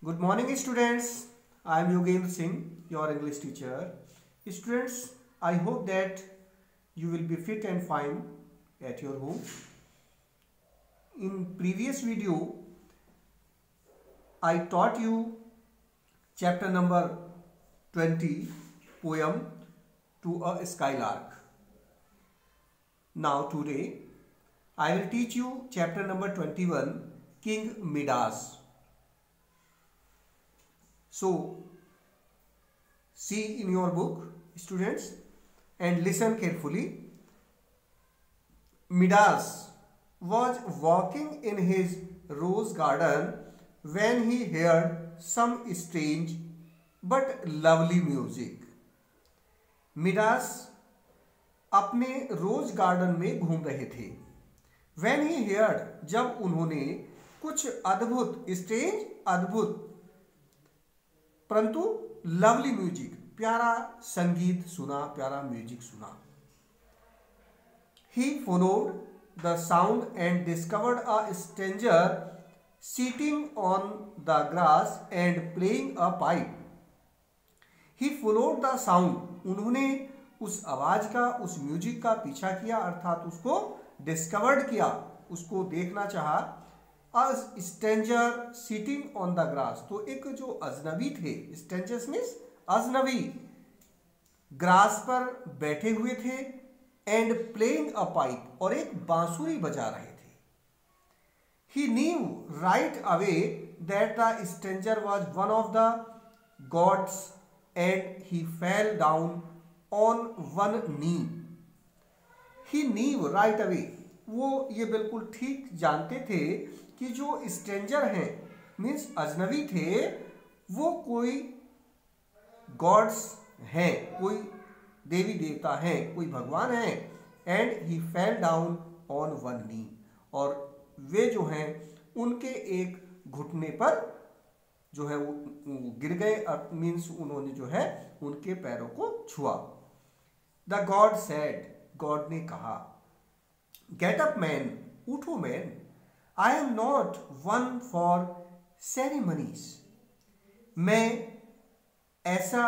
Good morning, students. I am Yogendra Singh, your English teacher. Students, I hope that you will be fit and fine at your home. In previous video, I taught you chapter number 20, poem To a Skylark. Now today, I will teach you chapter number 21, King Midas. So, see in your book, students, and listen carefully. Midas was walking in his rose garden when he heard some strange but lovely music. Midas अपने रोज garden में घूम रहे थे. When he heard, जब उन्होंने कुछ अद्भुत, strange, अद्भुत परंतु लवली म्यूजिक, प्यारा संगीत सुना, प्यारा म्यूजिक सुना. He followed the sound and discovered a stranger sitting on the grass and playing a pipe. He followed the sound. उन्होंने उस आवाज का, उस म्यूजिक का पीछा किया, अर्थात उसको डिस्कवर्ड किया, उसको देखना चाहा. A stranger sitting on the grass, तो एक जो अजनबी थे, strangers means अजनबी, ग्रास पर बैठे हुए थे, and playing a pipe, और एक बांसुरी बजा रहे थे. He knew right away that the stranger was one of the gods and he fell down on one knee. He knew right away, वो ये बिल्कुल ठीक जानते थे कि जो स्ट्रेंजर हैं, मीन्स अजनबी थे, वो कोई गॉड्स हैं, कोई देवी देवता हैं, कोई भगवान हैं. And he fell down on one knee, और वे जो हैं उनके एक घुटने पर जो है वो गिर गए, मीन्स उन्होंने जो है उनके पैरों को छुआ. द गॉड सेड, गॉड ने कहा, गेट अप मैन, उठो man, I am not one for ceremonies. मैं ऐसा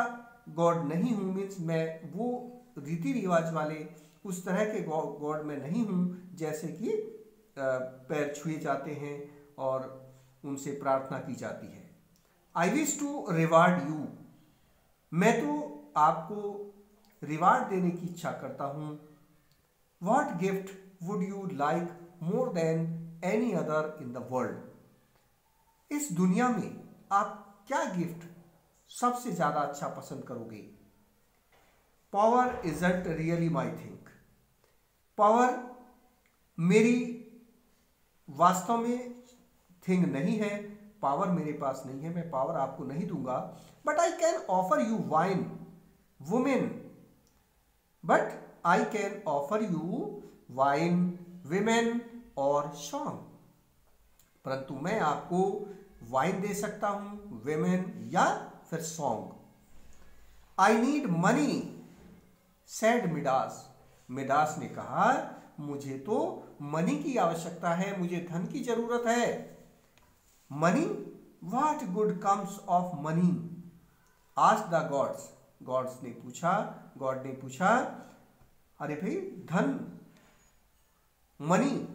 गॉड नहीं हूं, मीन्स मैं वो रीति रिवाज वाले उस तरह के गॉड में नहीं हूं जैसे कि पैर छुए जाते हैं और उनसे प्रार्थना की जाती है. I wish to reward you, मैं तो आपको रिवार्ड देने की इच्छा करता हूं. What gift would you like more than any other in the world. इस दुनिया में आप क्या गिफ्ट सबसे ज्यादा अच्छा पसंद करोगे. Power isn't really my thing, power मेरी वास्तव में थिंग नहीं है, पावर मेरे पास नहीं है, मैं पावर आपको नहीं दूंगा. But I can offer you wine, women, but I can offer you wine, women और सॉन्ग. परंतु मैं आपको वाइन दे सकता हूं, विमेन या फिर song. I need money said Midas, Midas ने कहा, मुझे तो मनी की आवश्यकता है, मुझे धन की जरूरत है. Money, what good comes of money, asked the gods, gods ने पूछा, गॉड ने पूछा, अरे भाई धन, मनी,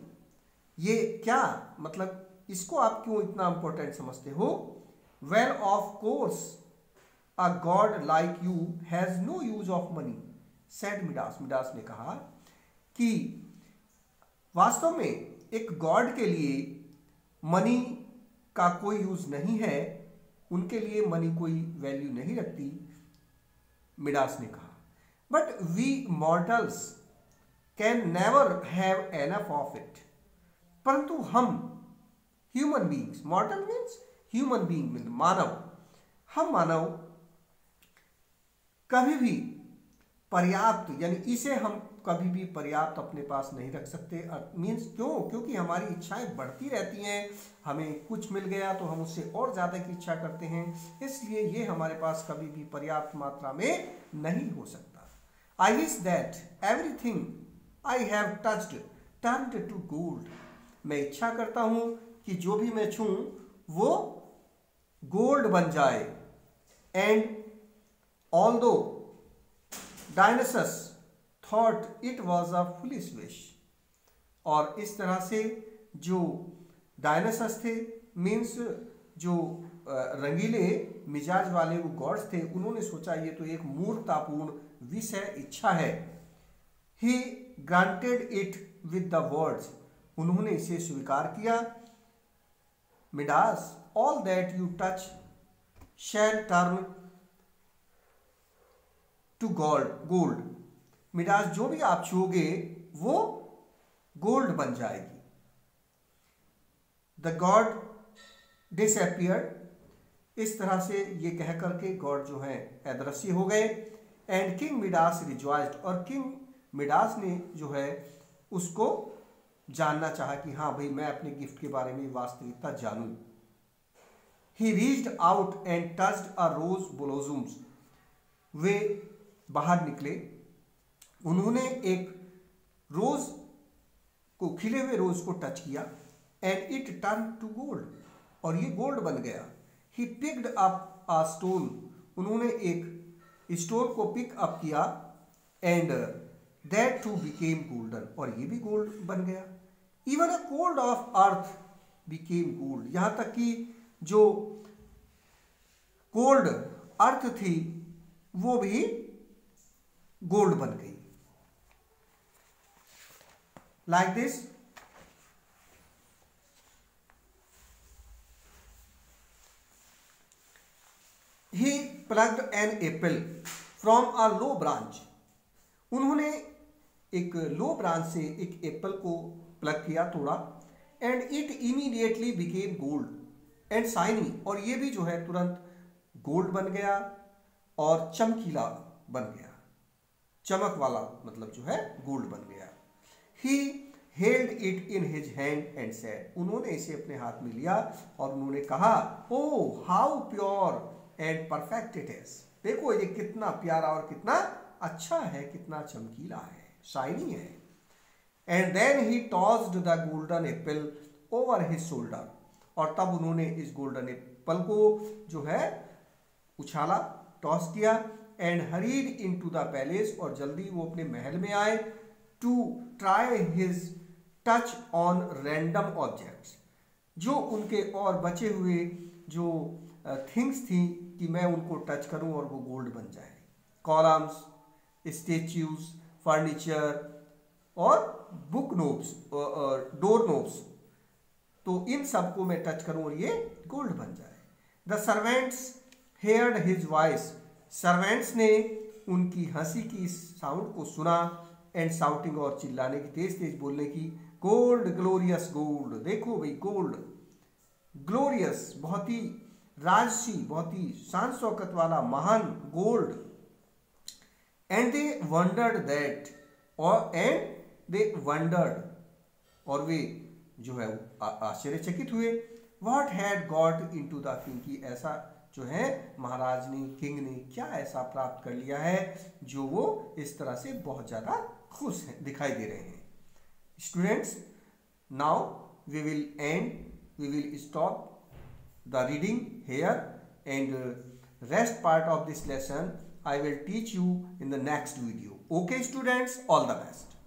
ये क्या मतलब, इसको आप क्यों इतना इंपॉर्टेंट समझते हो. Well of course a god like you has no use of money said Midas, Midas ने कहा कि वास्तव में एक गॉड के लिए मनी का कोई यूज नहीं है, उनके लिए मनी कोई वैल्यू नहीं रखती. मिडास ने कहा, but we mortals can never have enough of it, परंतु हम human beings, mortal means human being means मानव, हम मानव कभी भी पर्याप्त, यानी इसे हम कभी भी पर्याप्त अपने पास नहीं रख सकते. मीन्स क्यों, क्योंकि हमारी इच्छाएं बढ़ती रहती हैं, हमें कुछ मिल गया तो हम उससे और ज़्यादा की इच्छा करते हैं, इसलिए ये हमारे पास कभी भी पर्याप्त मात्रा में नहीं हो सकता. I wish that everything I have touched turned to gold, मैं इच्छा करता हूं कि जो भी मैं छूं वो गोल्ड बन जाए। And although Dionysus thought it was a foolish wish. और इस तरह से जो डायनासस थे, मीन्स जो रंगीले मिजाज वाले वो गॉड्स थे, उन्होंने सोचा ये तो एक मूर्खतापूर्ण विष है, इच्छा है। He granted it with the words, उन्होंने इसे स्वीकार किया। Midas, all that you touch shall turn to gold. Midas, जो भी आप छूओगे वो गोल्ड बन जाएगी। द गॉड डिसअपियर्ड, इस तरह से ये कह करके गॉड जो है अदृश्य हो गए। एंड किंग मिडास रिजॉइस्ड, और किंग मिडास ने जो है उसको जानना चाहा कि हाँ भाई मैं अपने गिफ्ट के बारे में वास्तविकता जानूं। He reached out and touched a rose blossoms, वे बाहर निकले, उन्होंने एक रोज को, खिले हुए रोज को टच किया। And it turn to gold, और ये गोल्ड बन गया। He picked up a stone, उन्होंने एक स्टोन को पिक अप किया। And that too became golden, और ये भी गोल्ड बन गया। Even a cold of earth became gold, यहां तक कि जो कोल्ड अर्थ थी वो भी गोल्ड बन गई। Like this he plucked an apple from a low branch, उन्होंने एक लो ब्रांच से एक एप्पल को प्लग किया, तोड़ा। And it immediately became gold and shiny, और ये भी जो है तुरंत गोल्ड बन गया और चमकीला बन गया। चमक वाला मतलब जो है गोल्ड बन गया। He held it in his hand and said, उन्होंने इसे अपने हाथ में लिया और उन्होंने कहा, oh how pure and perfect it is, देखो ये कितना प्यारा और कितना अच्छा है, कितना चमकीला है, शाइनी है। And then he tossed the golden apple over his shoulder, और तब उन्होंने इस गोल्डन एप्पल को जो है उछाला, टॉस किया। And hurried into the palace, और जल्दी वो अपने महल में आए। To try his touch on random objects, जो उनके और बचे हुए जो थिंग्स थी कि मैं उनको टच करूं और वो गोल्ड बन जाए। कॉलम्स, स्टेच्यूज, फर्नीचर और बुक नोब्स, डोर नोब्स, तो इन सब को मैं टच करूं और ये गोल्ड बन जाए। The servants heard his voice, servants ने उनकी हंसी की साउंड को सुना। एंड शाउटिंग, और चिल्लाने की, तेज तेज बोलने की, गोल्ड ग्लोरियस गोल्ड, देखो भाई गोल्ड ग्लोरियस, बहुत ही राजसी, बहुत ही शान शौकत वाला महान gold. And they wondered that, और एंड दे वंडर्ड, और वे जो है आश्चर्यचकित हुए। What had got into the king, की ऐसा जो है महाराज ने, किंग ने क्या ऐसा प्राप्त कर लिया है जो वो इस तरह से बहुत ज्यादा खुश हैं, दिखाई दे रहे हैं। Students, now we will stop the reading here, and rest part of this lesson I will teach you in the next video. Okay students, all the best.